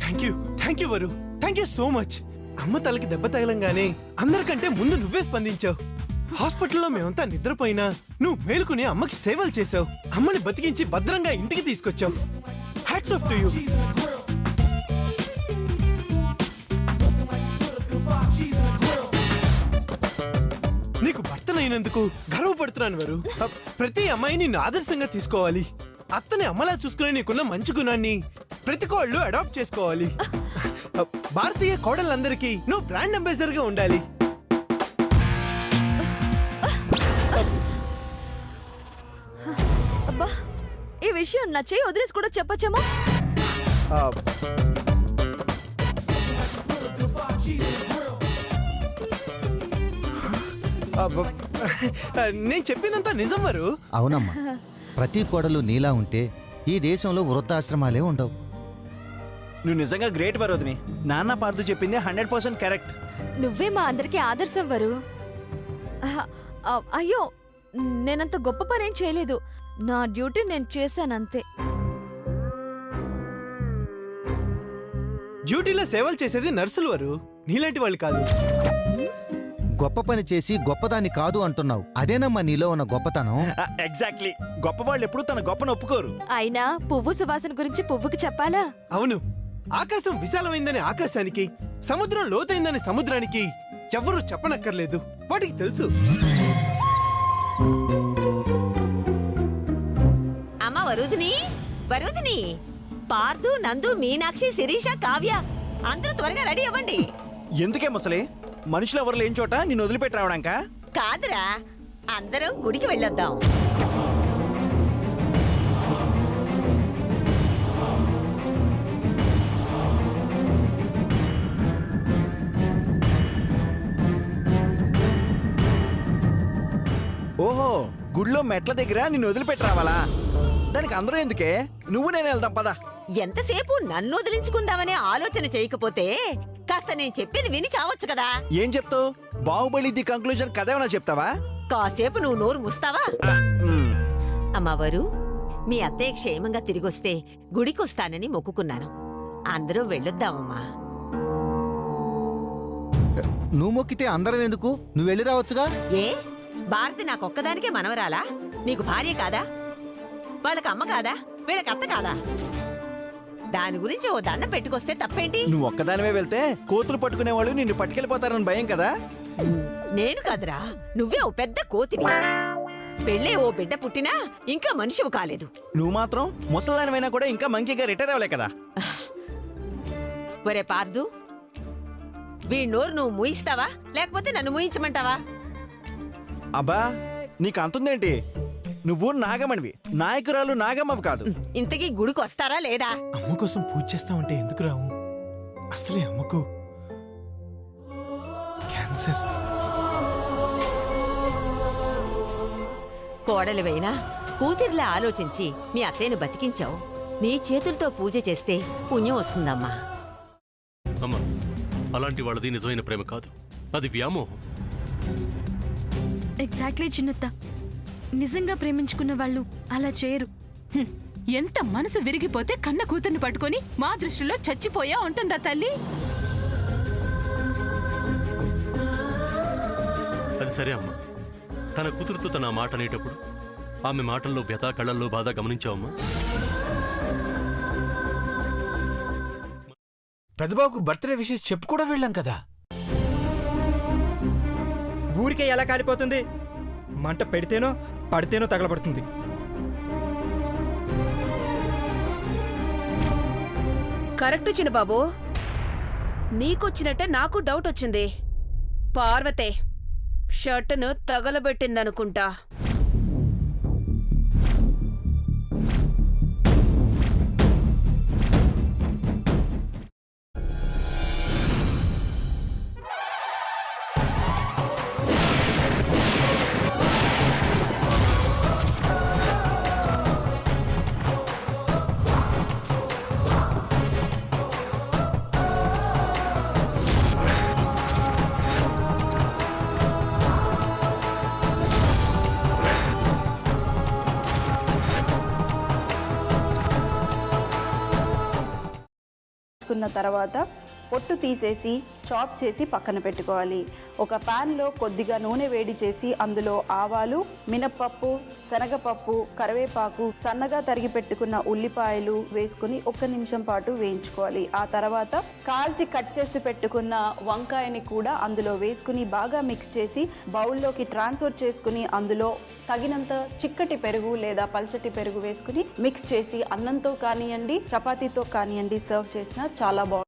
Thank you వరు. Thank you so much. అమ్మ తలకి దెబ్బ తగలంగానే అందరికంటే ముందు నువ్వే స్పందించావు. హాస్పిటల్లో మేమంతా నిద్రపోయినా నువ్వు మేలుకుని అమ్మకి సేవలు చేసావు. అమ్మని బతికించి భద్రంగా ఇంటికి తీసుకొచ్చావు. Hats off to you. నీకు భర్తనైనందుకు గర్వపడుతున్నాను వరు. ప్రతి అమ్మాయి నిన్ను ఆదర్శంగా తీసుకోవాలి. అత్తని అమ్మలా చూసుకునే నీకున్న మంచి గుణాన్ని ప్రతి కోళ్ళు అడాప్ట్ చేసుకోవాలి. భారతీయ కోడళ్ళందరికీ నువ్వు బ్రాండ్ అంబాసిడర్ గా ఉండాలి. అబ్బా, ఈ విషయం నా చెయ్యి వదిలేసి కూడా చెప్పొచ్చేమో. నేను చెప్పినంత నిజం వరు. అవునమ్మా, ప్రతి కోడలు నీలా ఉంటే ఈ దేశంలో వృద్ధాశ్రమాలే ఉండవు. నువ్వు నిజంగా గ్రేట్ వరోధిని. నాన్న పార్దు చెప్పింది 100% కరెక్ట్. నువ్వే మా అందరికి ఆదర్శం వరు. అయ్యో, నేనంత గొప్ప పనేం చేయలేదు. నా డ్యూటీ నేను చేశానంతే. డ్యూటీలో సేవలు చేసేది నర్సులు వరు, నీలాంటి వాళ్ళు కాదు. గొప్ప పని చేసి గొప్పదాన్ని కాదు అంటున్నావు. అదేనమ్మా నీలో ఉన్న గొప్పతనం. ఎగ్జాక్ట్లీ. గొప్ప వాళ్ళు ఎప్పుడు తన గొప్పను ఒప్పుకోరు. అయినా పువ్వు సువాసన గురించి పువ్వుకి చెప్పాలా? అవును, ఆకాశం విశాలమైందని ఆకాశానికి, సముద్రం లోతైందని సముద్రానికి ఎవరూ చెప్పనక్కర్లేదు. వాటికి తెలుసు. అమ్మ వరుదిని, వరుదిని, పార్దు, నందు, మీనాక్షి, శిరీష, కావ్య అందరూ త్వరగా రెడీ అవ్వండి. ఎందుకే ముసలి? మనుషులు ఎవరు లేని చోట నిన్ను వదిలిపెట్టి రావడానికా? కాదురా, అందరం గుడికి వెళ్ళొద్దాం. ఓహో, గుడిలో మెట్ల దగ్గర నిన్ను వదిలిపెట్టి రావాలా? దానికి అందరూ ఎందుకే? నువ్వు నేను వెళ్దాం పదా. ఎంతసేపు నన్ను వదిలించుకుందామనే ఆలోచన చేయకపోతే కాస్త నేను చెప్పేది విని చావచ్చు కదా. ఏం చెప్తావు? బాహుబలి ది కంక్లూజన్ కథ ఏమైనా చెప్తావా? కాసేపు నువ్వు నోరు ముస్తావా? అమ్మవారు, మీ అత్తయ్య క్షేమంగా తిరిగొస్తే గుడికొస్తానని మొక్కుకున్నాను. అందరూ వెళ్ళొద్దామమ్మా. నువ్వు మొక్కితే అందరం ఎందుకు? నువ్వు వెళ్ళి రావచ్చుగా. ఏ, భారతి నాకొక్కదానికే మనవరాలా? నీకు భార్య కాదా? వాళ్ళకి అమ్మ కాదా? వీళ్ళకి అత్త కాదా? దాని గురించి ఓ దండం పెట్టుకొస్తే తప్పేంటి? నువ్వు ఒక్కదానివే వెళ్తే కోతులు పట్టుకునే వాళ్ళు నిన్ను పట్టుకెళ్ళిపోతారని భయం కదా. నేను కాదురా, నువ్వే ఓ పెద్ద కోతివి. పెళ్ళే ఓ బిడ్డ పుట్టినా ఇంకా మనిషివి కాలేదు. నువ్వు మాత్రం ముసలానివైనా కూడా ఇంకా మంకీగా రిటైర్ అవ్వలే కదా. ఒరే పార్దు, వీడి నోరు నువ్వు మూయిస్తావా లేకపోతే నన్ను మూయించమంటావా? అబ్బా, నీకు అంతుందేంటి? నువ్వు నాగమణివి, నాయకురాలు నాగమ్మవి కాదు. ఇంతకీ గుడికి వస్తారా లేదా? అమ్మ కోసం పూజ చేస్తామంటే ఎందుకు రావు? అసలే అమ్మకు క్యాన్సర్. కోడలివైనా కూతురిలా ఆలోచించి మీ అత్తయ్యను బతికించావు. నీ చేతులతో పూజ చేస్తే పుణ్యం వస్తుందమ్మా. అమ్మా, అలాంటి వాళ్ళది నిజమైన ప్రేమ కాదు, అది వ్యామోహం. ఎగ్జాక్ట్లీ చిన్నత్త. నిజంగా ప్రేమించుకున్న వాళ్ళు అలా చేయరు. ఎంత మనసు విరిగిపోతే కన్న కూతుర్ని పట్టుకొని మా దృష్టిలో చచ్చిపోయా ఉంటుందా తల్లి? అది సరే అమ్మా, తన కూతురుతో తన మాట అనేటప్పుడు ఆమె మాటల్లో వ్యథ, కళ్ళల్లో బాధ గమనించావమ్మా? పెద్దబాబుకు బర్త్డే విషెస్ చెప్పు కూడా వెళ్ళాం కదా. ఊరికే ఎలా కాలిపోతుంది? మంట పెడితేనో పడితేనో తగలబడుతుంది. కరెక్ట్ చిన్నబాబు, నీకొచ్చినట్టే నాకు డౌట్ వచ్చింది. పార్వతే షర్టును తగలబెట్టిందనుకుంటా. వేయించుకున్న తర్వాత పొట్టు తీసేసి చాప్ చేసి పక్కన పెట్టుకోవాలి. ఒక ప్యాన్లో కొద్దిగా నూనె వేడి చేసి అందులో ఆవాలు, మినప్పప్పు, శనగపప్పు, కరివేపాకు, సన్నగా తరిగి పెట్టుకున్న ఉల్లిపాయలు వేసుకుని 1 నిమిషం పాటు వేయించుకోవాలి. ఆ తర్వాత కాల్చి కట్ చేసి పెట్టుకున్న వంకాయని కూడా అందులో వేసుకుని బాగా మిక్స్ చేసి బౌల్లోకి ట్రాన్స్ఫర్ చేసుకుని అందులో తగినంత చిక్కటి పెరుగు లేదా పల్చటి పెరుగు వేసుకుని మిక్స్ చేసి అన్నంతో కానివ్వండి, చపాతీతో కానివ్వండి సర్వ్ చేసినా చాలా బాగుంటుంది.